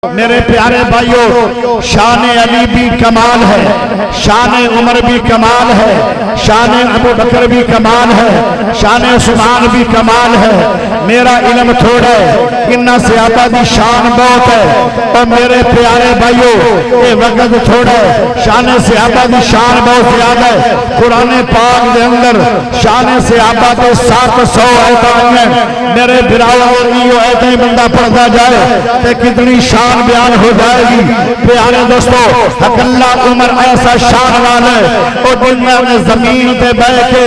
میرے پیارے بھائیوں، شان علی بھی کمال ہے، شان عمر بھی کمال ہے، شان ابو بکر بھی کمال ہے، شان عثمان بھی کمال ہے۔ میرا علم تھوڑا ہے، انہاں زیادہ دی شان بہت ہے۔ اور میرے پیارے بھائیوں، یہ وقت تھوڑا ہے، شان صحابہ دی شان بہت زیادہ ہے۔ قرآن پاک دے اندر شان صحابہ دے 700 آیتیں ہیں۔ میرے براؤں یہ آیتیں بندہ پڑھتا جائے کہ کتنی شان بیان ہو جائے گی۔ پیارے دوستو، حق اللہ عمر ایسا شان والا ہے اور دنیا میں زمین پہ بیٹھ کے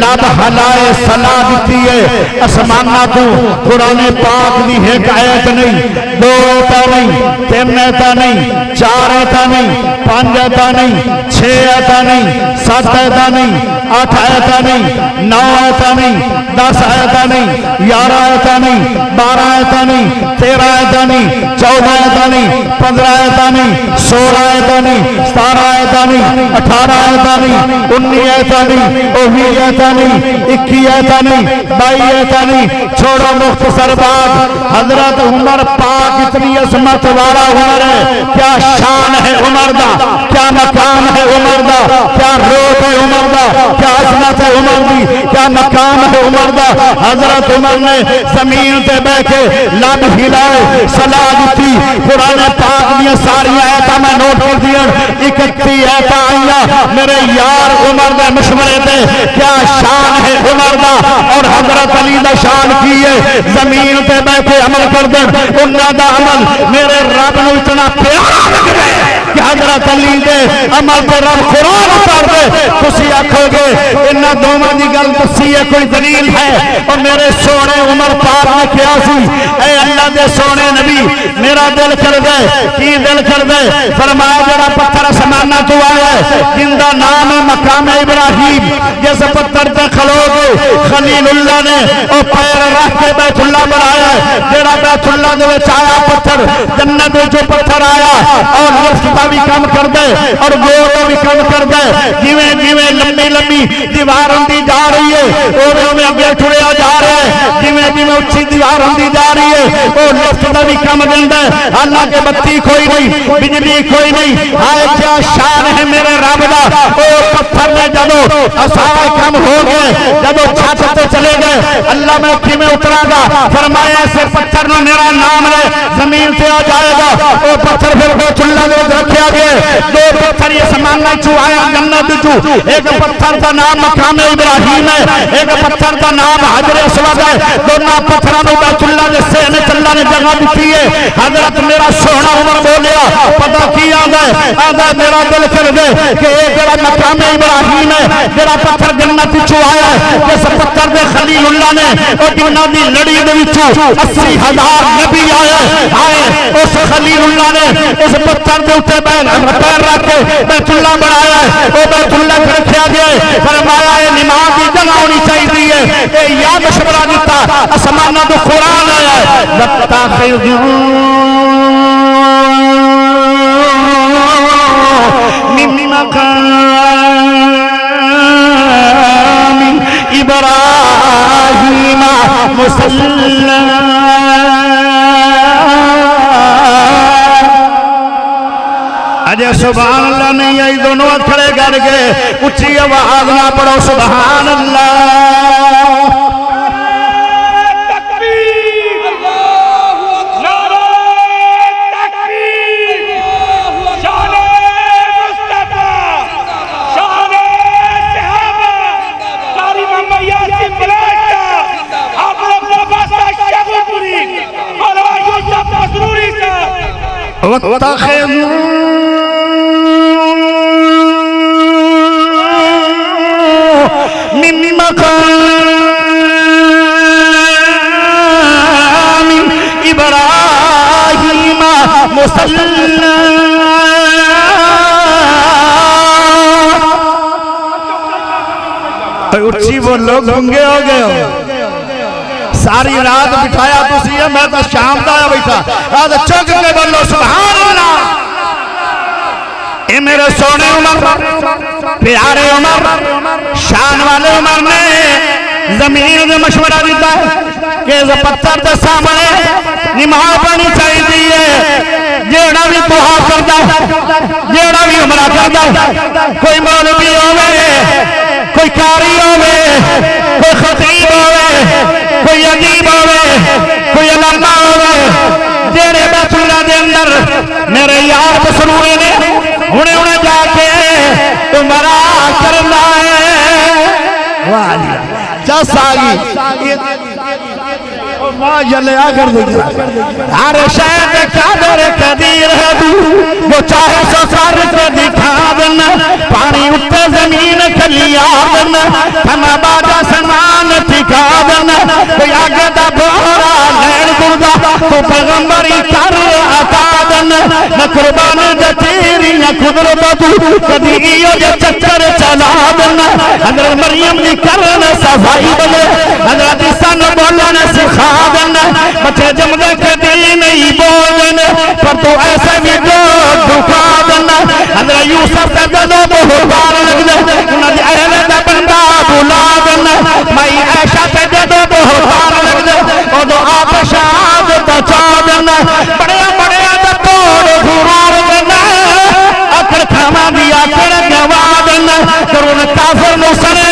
لب ہلائے صلاح دیتی ہے۔ اسمانہ تو قرآن پاک دی ایک آیت نہیں، دو آیتاں نہیں، تین آیتاں نہیں، چار آیتاں نہیں، پانچ آیتاں نہیں، چھ آیتاں نہیں، سات آیتاں نہیں، آٹھ آیتاں نہیں، نو آیتاں نہیں، 10 آیتاں نہیں، 11 آیتاں نہیں، 12 آیتاں نہیں، 13 آیتاں نہیں، 14 آیتاں نہیں، 15 آیتاں نہیں، 16 آیتاں نہیں، 17 آیتاں نہیں، 18 آیتاں نہیں، 19 آیتاں نہیں، 20 آیتاں نہیں، 21 آیتاں نہیں، 22 آیتاں نہیں۔ چھوڑو مختصر بات، حضرت عمر پاک اتنی عظمت والا عمر ہے، کیا شان ہے عمر دا، کیا مقام ہے عمر دا، کیا روح ہے عمر دا، کیا عظمت ہے عمر دی، کیا مقام ہے عمر دا۔ حضرت عمر نے زمین تے بیٹھ کے لب ہلائے صلاح دیتی۔ قرآن پاک دیا ساری آیتاں میں نوٹ کر دیا، 31 آیتاں آئیاں میرے یار عمر دے مشورے دے، کیا شان ہے عمر دا۔ اور حضرت علی دا شان کی ہے، زمین تے بیٹھے عمل کر دیں، انہاں دا عمل میرے رب نو اتنا پیارا لگ رہے کہ حضرت علی دے عمل پہ رب قرآن اتار دے۔ تسی آکھو گے انہاں دوواں دی گل دسی ہے، کوئی دلیل ہے؟ اور میرے سونے عمر پاک نے کیا سی؟ اے اللہ دے سونے نبی، میرا دل کر دے، کی دل کر دے؟ فرمایا جڑا پتھر اسمانہ تو آیا ہے، جن دا نام ہے مقام ابراہیم، جس پتھر تے کھلو گے خلیل اللہ نے او پیر رکھ کے بیت اللہ بنایا ہے۔ جڑا بیت اللہ دے وچ آیا پتھر، جنت وچ پتھر آیا اور لفظ دا بھی کم کر دے اور گول دا بھی کم کر دے۔ جویں جویں لمبی لمبی دیوار ہوندی جا رہی ہے، اوویں اگے ٹریا جا رہا ہے، جویں جویں اونچی دیوار ہوندی جا رہی ہے، او لفظ دا بھی کم دیندا ہے۔ حالانکہ بتی کوئی نہیں، بجلی کوئی نہیں، ہائے کیا شان ہے میرے رب دا۔ او پتھر نے جدو سارا کم ہو گئے، جدو چھت تے چلے گئے، اللہ میں کیویں اترا گا؟ فرمایا ایسے پتھر نے میرا نام لے زمین سے آ جائے گا۔ او پتھر پھر بیت اللہ میں رکھیا گیا، دو پتھر یہ سمانہ چو آیا جنت چو، ایک پتھر کا نام مقام ابراہیم ہے، ایک پتھر کا نام حجر اسود ہے۔ دونوں پتھروں کو بیت اللہ نے سہنے اللہ نے جگہ دیتی ہے۔ حضرت میرا سونا عمر بولیا، پتہ کی آدھا ہے؟ آدھا میرا دل کر دے کہ ایک میرا مقام ابراہیم ہے، میرا پتھر جنت چو آیا ہے، جس پتھر دے خلیل اللہ نے اور جنہاں دی لڑی دے وچوں 80,000 نبی آئے آئے، اس خلیل اللہ نے اس پتھر دے اوتے پیر رکھ کے بیت اللہ بنایا ہے۔ وہ بیت اللہ رکھیا گیا ہے، فرمایا ہے نماز کی جگہ ہونی چاہیے، اے یا مشورہ دیتا اسمانہ تو قرآن آیا ہے، وَاتَّخِذُوا مِن مَّقَامِ إِبْرَاهِيمَ مُصَلًّى۔ اجے سبحان اللہ نہیں آئی، دونوں کھڑے کر کے اچھی آواز نہ پڑھو سبحان اللہ۔ وَاتَّخِذُوا مِن مَّقَامِ إِبْرَاهِيمَ مُصَلًّى۔ اچھی وہ لوگ گنگے ہو گئے ہو، ساری رات بٹھایا تسی ہے، میں تو شام دا آیا بیٹھا، آج چک کے بولو سبحان اللہ۔ اے میرے سونے عمر، پیارے عمر، شان والے عمر نے زمین میں مشورہ دیتا ہے کہ پتھر دے سامنے نماز پڑھنی چاہیے، کردا جیڑا بھی عمرہ کردا کوئی مولوی ہوے کوئی قاری ہوے کوئی خطیب ہوے کوئی ادیب ہوے کوئی علامہ ہوے جیڑے بیت اللہ دے اندر میرے یار بسروے نے ہنے جا کے عمرہ کرنا ہے واہ جس آگی ماں جلیا کر دے ہر شہد قادر قدیر ہے تو وہ چاہے سو سر کو دکھا دینا پانی اٹھے زمین کھلیا دینا تھما باجا سمان ٹھکا دینا کوئی آگے دا بورا لین گردہ تو پیغمبری کر عطا دینا نہ قربان دا تیری نہ قدرتا تو کدیئیو جا چکر چلا دینا حضرت مریم دی کرن صفائی بلے حضرت عیسیٰ نے بولن سکھا دینا بچے جمدے کے دین نہیں بول دینا پر تو ایسے بھی دکھا دینا حضرت یوسف سے جدو بہتار لگ دے انہوں نے اہل دا بندہ بلا دینا مائی عائشہ سے جدو بہتار لگ دے وہ دو آپ شاد بچا دینا بڑے بڑے دا توڑ گھرار دینا اکڑ کھاما بھی اکڑ گوا دینا کرون کافر نسرے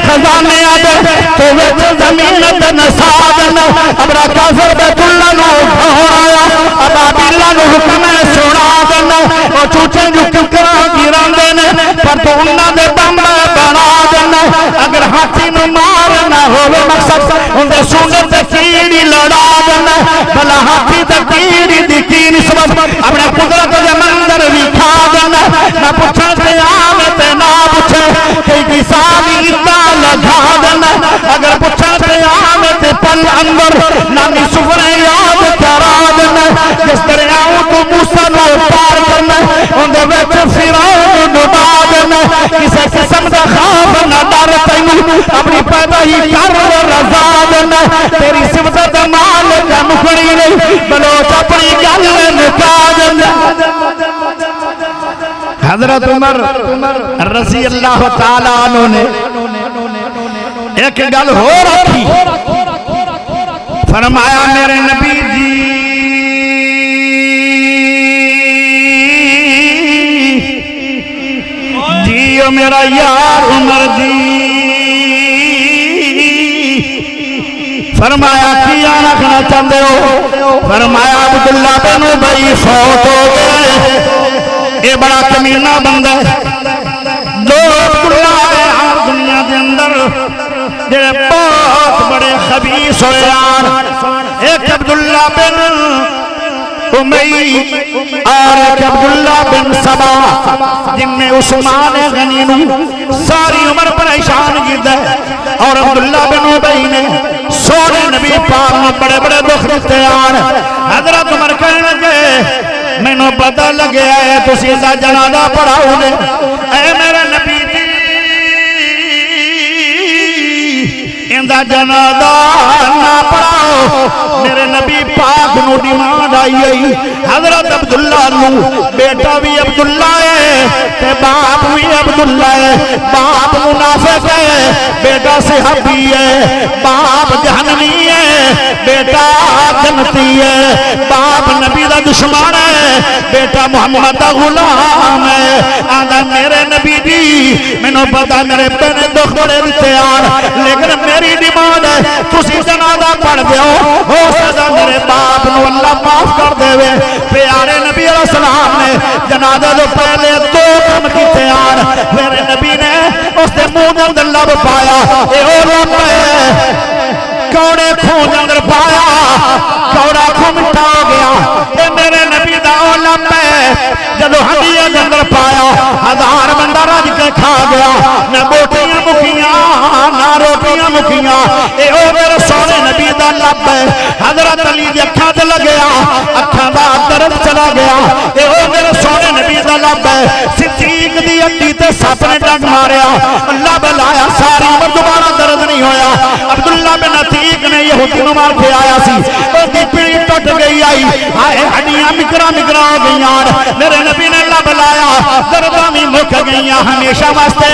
خزانے آدھے تو ویچ زمین تنسا دینا ابرا کافر بیت اللہ نو بھوڑایا ابا بیلہ نو حکم سنا دینا اور چوچے جو ککرا گران دینا پر تو انہا دے بم بنا دینا اگر ہاتھی نو مارنا ہوئے مقصد انہیں سونت کیڑی لڑا دینا بلا ہاتھی تکیڑی دکیری سبب اپنے قدرت دے مندر وکھا دینا نہ پوچھا سے آمت نہ پوچھے کئی کسانی اتنا لگا دینا اگر پوچھا سے آمت پل انور نامی سفر یاد کرا دینا جس طرح آؤں تو موسیٰ نو پار کرنا اندھے ویچ فیران ڈوٹا دینا کسے قسم دا خواب نہ ڈر تینو اپنی پیدا ہی کر رضا دینا تیری صفت مال کا مکڑی نہیں بلوچ اپنی گل نکا دینا حضرت عمر رضی اللہ تعالیٰ عنہ نے ایک گل ہو رکھی فرمایا میرے نبی جیو میرا یار عمر جی فرمایا کیا رکھنا چاہتے ہو فرمایا عبداللہ بن ابی فوت ہو گئے اے بڑا کمینہ بندہ دو عبداللہ ہے دنیا دے اندر جڑے بہت بڑے خبیث ہوئے ایک عبداللہ بن امی اور ایک عبداللہ بن سبا جن میں عثمان غنی نو ساری عمر پریشان گیدہ اور عبداللہ بن ابی نے سونے نبی پاک میں بڑے بڑے دکھ دیتے آن حضرت عمر کہنے لگے میں نو پتہ لگے آئے تو سیدھا جنازہ پڑھاؤ نے اے میرے نبی جی اندہ جنازہ نہ پڑھاؤ میرے نبی پاک نو ڈیمانڈ آئی حضرت عبداللہ نو بیٹا بھی عبداللہ ہے تے باپ بھی عبداللہ ہے باپ منافق ہے بیٹا صحابی ہے باپ جہنمی ہے بیٹا جنتی ہے باپ نبی دا دشمن ہے بیٹا محمد دا غلام ہے آدھا میرے نبی جی میں نے پتا میرے پہنے دکھ بڑے دیتے آن لیکن میری ڈیمانڈ ہے تسی جنازہ پڑھ دے ہو سکتا میرے باپ نو اللہ معاف کر دے وے پیارے نبی علیہ السلام نے جنازہ جو پہلے دو کم کیتے آن میرے نبی نے اس نے منہ اندر لب پایا اے او لب ہے کوڑے خون اندر پایا کوڑا خون مٹا ہو گیا اے میرے نبی دا او لب ہے جدو ہڈیے اندر پایا ہزار بندہ رج کے کھا گیا نہ بوٹیاں مکیاں نہ روٹیاں مکیاں اے او میرے سونے نبی دا لب ہے حضرت علی دی اکھاں تے لگیا اکھاں دا درد چلا گیا اے او میرے سونے نبی دا لب ہے صدیق دی ہڈی تے سپ نے ڈنگ ماریا اللہ بلایا ساری عمر دوبارہ درد نہیں ہویا عبداللہ بن عتیق نے یہودی نو مار کے آیا سی او دی پیڑی ٹوٹ گئی آئی آئے ہڈیاں مکرا مکرا ہو گئیاں میرے نبی نے اللہ بلایا درداں بھی مک گئیاں ہمیشہ واسطے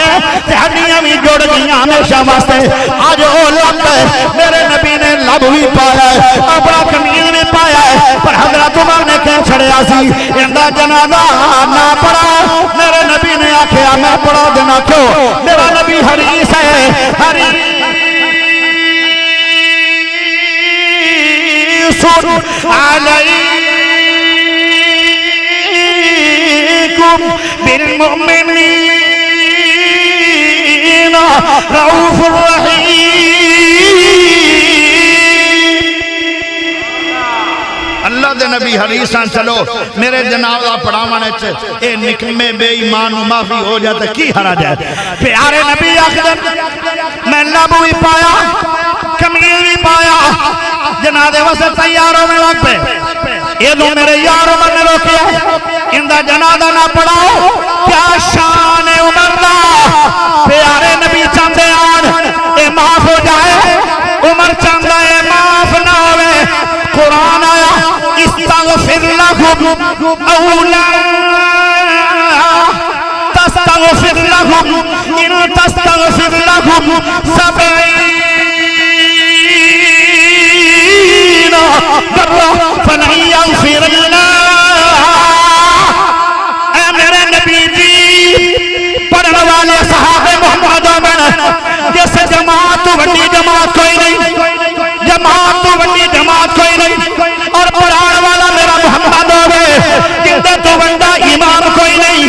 تے ہڈیاں بھی جڑ گئیاں ہمیشہ واسطے آج او لب میرے نبی نے لب بھی پایا ہے اپنا کمیز بھی پایا ہے پر حضرت عمر نے کہہ چھڑیا سی اندہ جنازہ نہ پڑھا میرے نبی نے آکھیا میں پڑھا دینا کیوں میرا نبی حریص ہے حریص علیکم بالمؤمنین رؤوف الرحیم اللہ دے نبی حریصاں چلو میرے جنازہ پڑھاوانے چے اے نکمے بے ایمان و معافی ہو جاتا کی ہرا جائے پیارے نبی آخدن میں لب بھی پایا کمیل بھی پایا جنازے واسطے تیاروں میں لگ پہ یہ دو میرے یاروں میں نے روکیا اندہ جنازہ نہ پڑھاؤ کیا شان عمر دا پیارے نبی چاندے آن اے معاف ہو جائے عمر چاندہ اے معاف نہ ہوئے قرآن آیا استغفر لهم اولا تستغفر لهم ان تستغفر لهم 70 مرة فلن يغفر الله اے میرے نبی جی پڑھنے والے صحابہ محمد آمین جیسے جماعت تو بڑی جماعت کوئی نہیں جماعت تو بڑی جماعت کوئی نہیں اور پڑھانے والا میرا محمد ہوئے جندے تو بڑا ایمان کوئی نہیں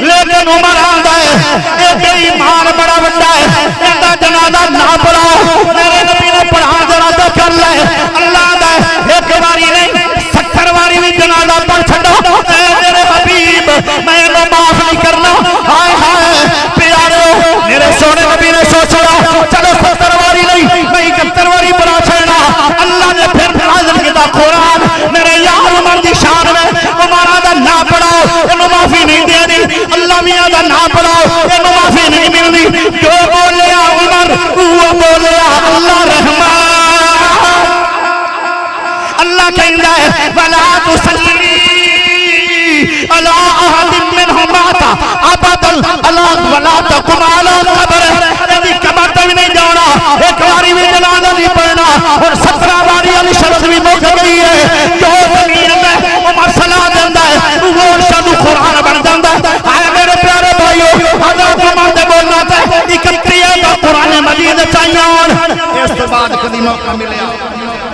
لیکن عمر آندہ ہے ایک ایمان بڑا بڑا ہے ایتا جنازہ نہ پڑھاؤ میرے نبی نے پڑھا جنازہ کر لے اللہ آندہ ہے ایک باری نہیں 70 باری بھی جنازہ پڑھ چھڑا اے میرے حبیب میں انہوں معاف نہیں کرنا ہائے ہائے پیارے ہو میرے سونے نبی نے سوچا چلو 70 باری نہیں میں 71 باری پڑھا چھڑنا اللہ نے پھر نازل کیا قرآن میرے یار عمر دی شان میں عمر آدھا نہ پڑھاؤ انہوں معافی نہیں دیا دی اللہ بھی آدھا نہ پڑھاؤ انہوں معافی نہیں مل دی جو بولیا عمر وہ بولیا اللہ رحمان اللہ کہندہ ہے وَلَا تُسَلِّي عَلَىٰ أَحَدٍ مِّنْهُمْ مَاتَ أَبَدًا وَلَا تَقُمْ عَلَىٰ قَبْرِهِ یعنی قبر تک نہیں جانا ایک باری بھی جنازہ نہیں پڑھنا اور 17 باری علی شرط بھی موقع گئی ہے جو زمین میں عمر صلاح دیندہ ہے وہ شد قرآن بن جاندہ ہے آئے میرے پیارے بھائیو حضرت عمر دے بولنا تھا 31 کا قرآن مجید چاہیے اس تو بعد کدی موقع ملے